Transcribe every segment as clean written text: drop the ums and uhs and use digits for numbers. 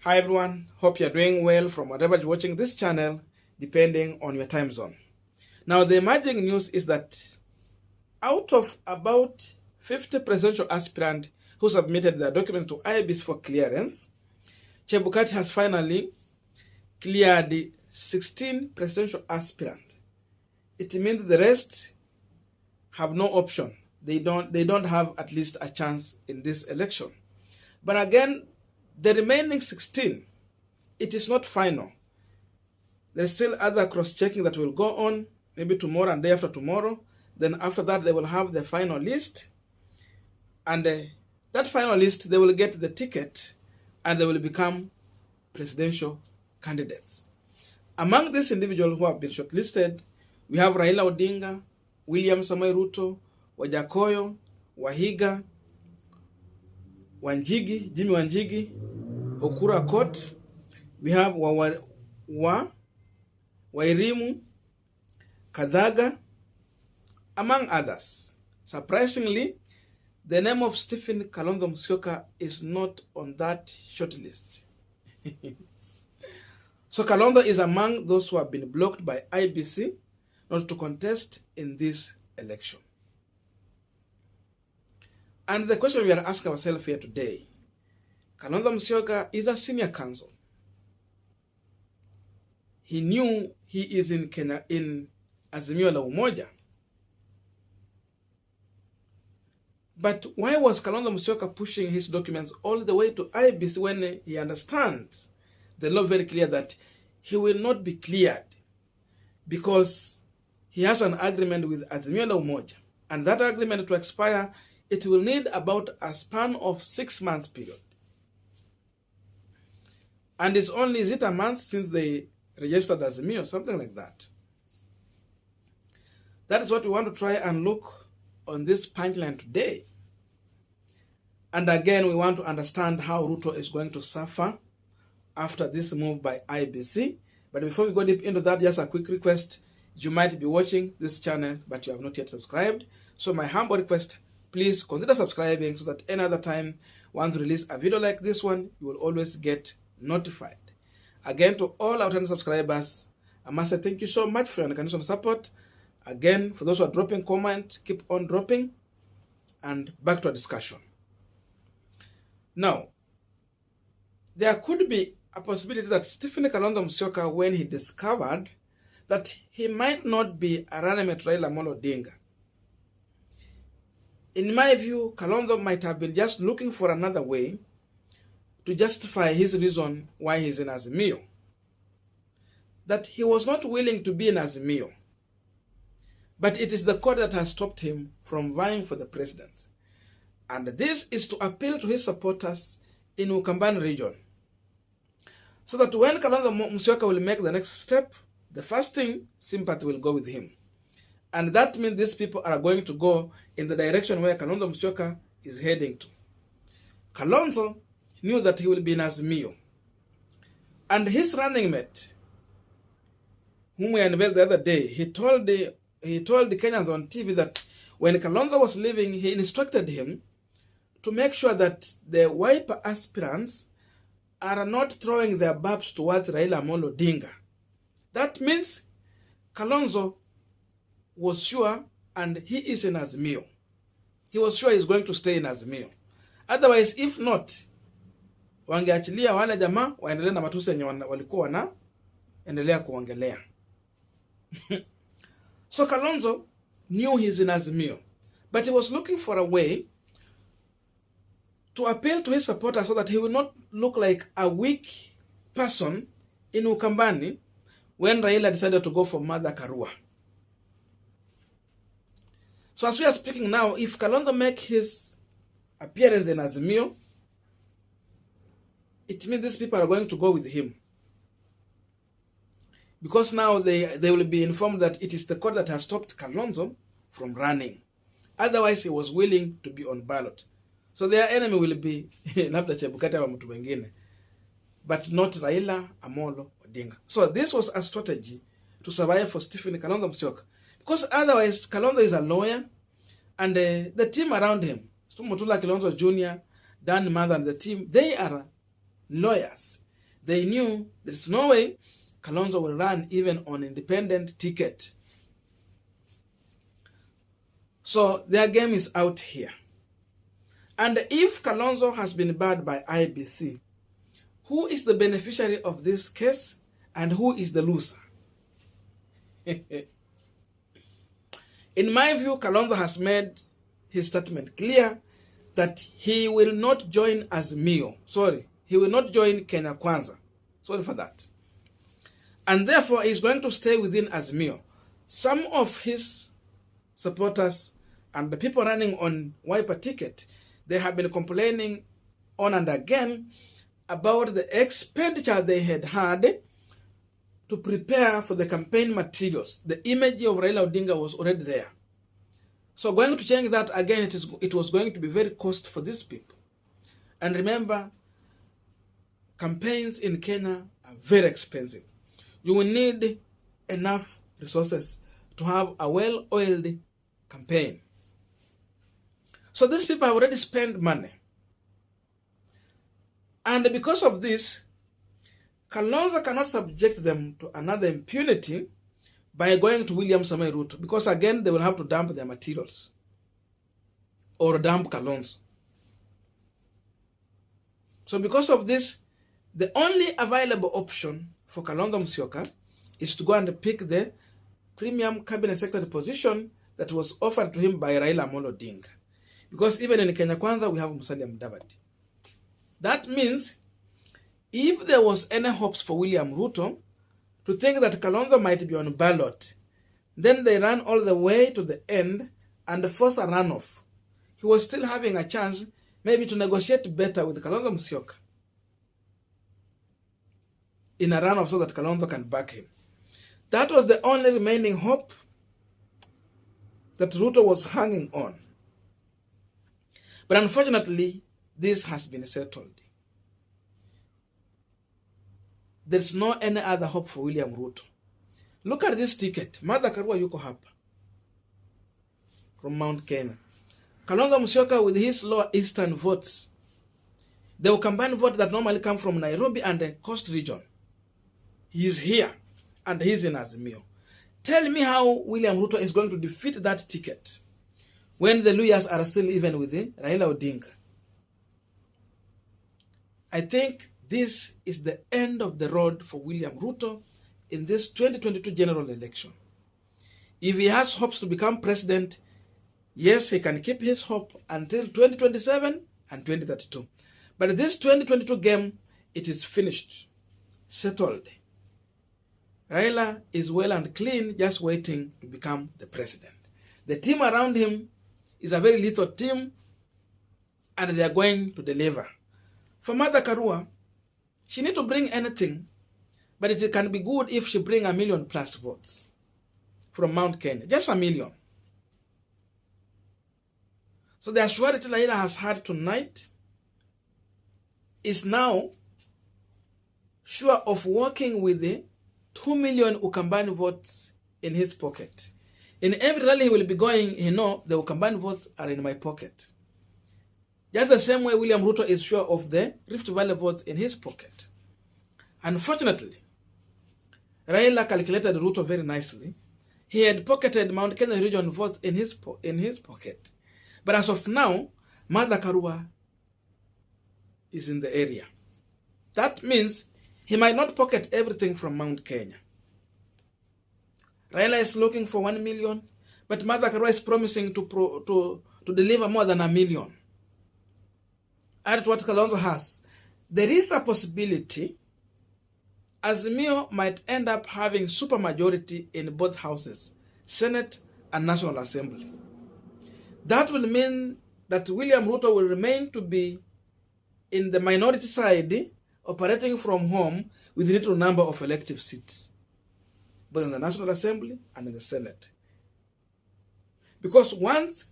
Hi everyone, hope you're doing well from wherever you're watching this channel, depending on your time zone. Now the emerging news is that out of about 50 presidential aspirants who submitted their documents to IEBC for clearance, Chebukati has finally cleared 16 presidential aspirants. It means the rest have no option. They don't have at least a chance in this election. But again, the remaining 16, it is not final. There's still other cross-checking that will go on, maybe tomorrow and day after tomorrow. Then after that, they will have the final list. And that final list, they will get the ticket and they will become presidential candidates. Among these individuals who have been shortlisted, we have Raila Odinga, William Samoei Ruto, Wajakoyo, Wahiga, Wanjigi, Jimmy Wanjigi, Okura Kot. We have Wairimu, Kadhaga, among others. Surprisingly, the name of Stephen Kalonzo Musyoka is not on that shortlist. So Kalonzo is among those who have been blocked by IEBC not to contest in this election. And the question we are asking ourselves here today, Kalonzo Musyoka is a senior counsel. He knew he is in Kenya, in Azimio la Umoja. But why was Kalonzo Musyoka pushing his documents all the way to IEBC when he understands the law very clear that he will not be cleared because he has an agreement with Azimio la Umoja, and that agreement to expire, it will need about a span of 6 months period. And it's only, is it a month since they registered Azimio, something like that. That is what we want to try and look on this punchline today. And again, we want to understand how Ruto is going to suffer after this move by IEBC. But before we go deep into that, just a quick request. You might be watching this channel, but you have not yet subscribed. So my humble request, please consider subscribing so that any other time once we release a video like this one, you will always get notified. Again, to all our 10 subscribers, I must say thank you so much for your unconditional support. Again, for those who are dropping comment, keep on dropping. And back to our discussion. Now, there could be a possibility that Stephen Kalonzo Musyoka, when he discovered that he might not be a running mate Raila Amolo Odinga, in my view, Kalonzo might have been just looking for another way to justify his reason why he's in Azimio. That he was not willing to be in Azimio, but it is the court that has stopped him from vying for the presidency. And this is to appeal to his supporters in Ukambani region. So that when Kalonzo Musyoka will make the next step, the first thing, Sympathy will go with him. And that means these people are going to go in the direction where Kalonzo Musyoka is heading to. Kalonzo knew that he will be in Azimio. And his running mate, whom we unveiled the other day, he told the Kenyans on TV that when Kalonzo was leaving, he instructed him to make sure that the Wiper aspirants are not throwing their barbs towards Raila Amolo Odinga. That means Kalonzo was sure, and he is in Azimio. He was sure he's going to stay in Azimio. Otherwise, if not, wangeachilia wale jamaa waendelee na matusi yenye walikuwa wanaendelea kuongelea. So Kalonzo knew he's in Azimio, but he was looking for a way to appeal to his supporters so that he will not look like a weak person in Ukambani when Raila decided to go for Martha Karua. So as we are speaking now, if Kalonzo make his appearance in Azimio, it means these people are going to go with him. Because now they will be informed that it is the court that has stopped Kalonzo from running. Otherwise, he was willing to be on ballot. So their enemy will be labda Chebukati wa mtu wengine, but not Raila Amolo Odinga. So this was a strategy to survive for Stephen Kalonzo Musyoka. Because otherwise, Kalonzo is a lawyer, and the team around him, Mutula Kalonzo Jr., Dan Mother and the team, they are lawyers. They knew there's no way Kalonzo will run even on independent ticket. So their game is out here. And if Kalonzo has been barred by IEBC, who is the beneficiary of this case and who is the loser? In my view, Kalonzo has made his statement clear that he will not join Azimio. Sorry, he will not join Kenya Kwanza. Sorry for that. And therefore, he's going to stay within Azimio. Some of his supporters and the people running on Wiper ticket, they have been complaining on and again about the expenditure they had to prepare for the campaign materials. The image of Raila Odinga was already there. So going to change that again, it was going to be very costly for these people. And remember, campaigns in Kenya are very expensive. You will need enough resources to have a well-oiled campaign. So these people have already spent money. And because of this, Kalonzo cannot subject them to another impunity by going to William Samoei Ruto, because again, they will have to dump their materials or dump Kalonzo. So because of this, the only available option for Kalonzo Musyoka is to go and pick the premium cabinet secretary position that was offered to him by Raila Amolo Odinga. Because even in Kenya Kwanza, we have Musalia Mudavadi. That means if there was any hopes for William Ruto to think that Kalonzo might be on ballot, then they ran all the way to the end and force a runoff. He was still having a chance maybe to negotiate better with Kalonzo Musyoka in a runoff so that Kalonzo can back him. That was the only remaining hope that Ruto was hanging on. But unfortunately, this has been settled. There's no any other hope for William Ruto. Look at this ticket. Martha Karua yuko hapa from Mount Kenya. Kalonzo Musyoka with his lower eastern votes. They will combine votes that normally come from Nairobi and the coast region. He's here and he's in Azimio. Tell me how William Ruto is going to defeat that ticket when the Luyas are still even with Raila Odinga. I think this is the end of the road for William Ruto in this 2022 general election. If he has hopes to become president, yes, he can keep his hope until 2027 and 2032. But this 2022 game, it is finished, settled. Raila is well and clean, just waiting to become the president. The team around him is a very little team, and they are going to deliver. For Martha Karua, she need to bring anything, but it can be good if she bring 1 million plus votes from Mount Kenya, just 1 million. So the assurity Raila has had tonight is now sure of working with the 2 million Ukambani votes in his pocket. In every rally he will be going, the Ukambani votes are in my pocket. Just the same way William Ruto is sure of the Rift Valley votes in his pocket. Unfortunately, Raila calculated Ruto very nicely. He had pocketed Mount Kenya region votes in his pocket. But as of now, Martha Karua is in the area. That means he might not pocket everything from Mount Kenya. Raila is looking for 1 million, but Martha Karua is promising to deliver more than 1 million. Add to what Kalonzo has. There is a possibility Azimio might end up having supermajority in both houses, Senate and National Assembly. That will mean that William Ruto will remain to be in the minority side, operating from home with little number of elective seats, both in the National Assembly and in the Senate. Because once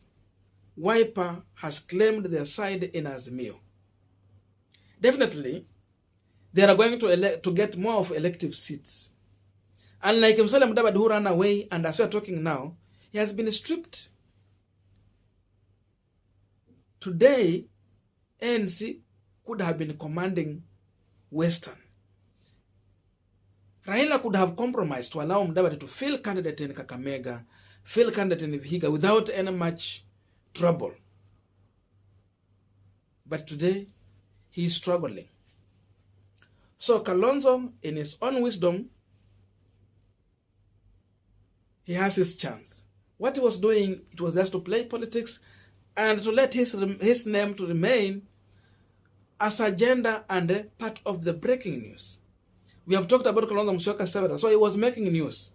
Wiper has claimed their side in Azimio, definitely they are going to get more of elective seats. Unlike Musalia Mudavadi, who ran away, and as we are talking now, he has been stripped. Today, ANC could have been commanding Western. Raila could have compromised to allow Mudavadi to field candidate in Kakamega, field candidate in Vihiga without any much trouble. But today, he is struggling. So Kalonzo, in his own wisdom, he has his chance. What he was doing, it was just to play politics and to let his name to remain as agenda and part of the breaking news. We have talked about Kalonzo Musyoka several, so he was making news.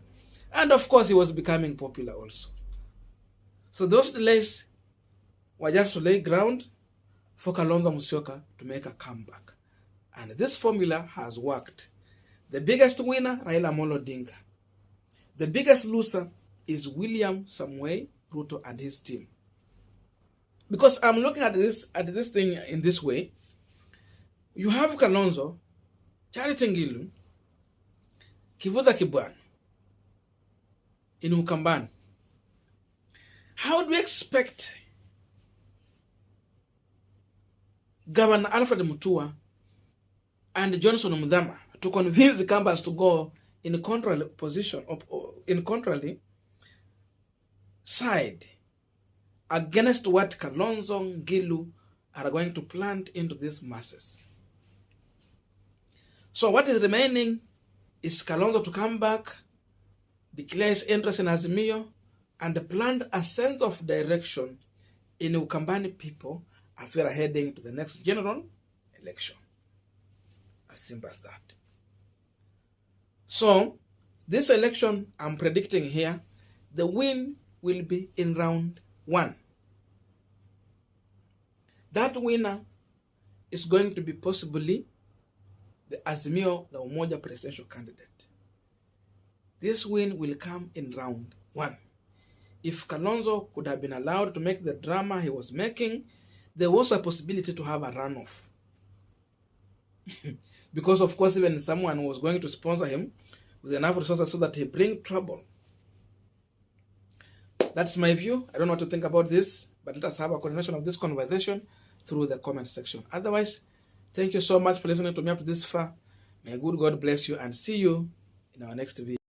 And of course, he was becoming popular also. So those delays were just to lay ground for Kalonzo Musyoka to make a comeback. And this formula has worked. The biggest winner, Raila Amolo Odinga. The biggest loser is William Samoei Ruto and his team. Because I'm looking at this thing in this way. You have Kalonzo, Charity Ngilu, Kivutha Kibwana in Ukambani. How do we expect Governor Alfred Mutua and Johnson Mudhama to convince the Kambas to go in contrary position, in contrary side against what Kalonzo Ngilu are going to plant into these masses? So what is remaining is Kalonzo to come back, declare his interest in Azimio, and plant a sense of direction in Ukambani people as we are heading to the next general election. As simple as that. So, this election, I'm predicting here, the win will be in round 1. That winner is going to be possibly the Azimio, the Umoja presidential candidate. This win will come in round 1. If Kalonzo could have been allowed to make the drama he was making, there was a possibility to have a runoff. Because of course, even someone was going to sponsor him with enough resources so that he bring trouble. That's my view. I don't know what to think about this, but let us have a continuation of this conversation through the comment section. Otherwise, thank you so much for listening to me up to this far. May good God bless you and see you in our next video.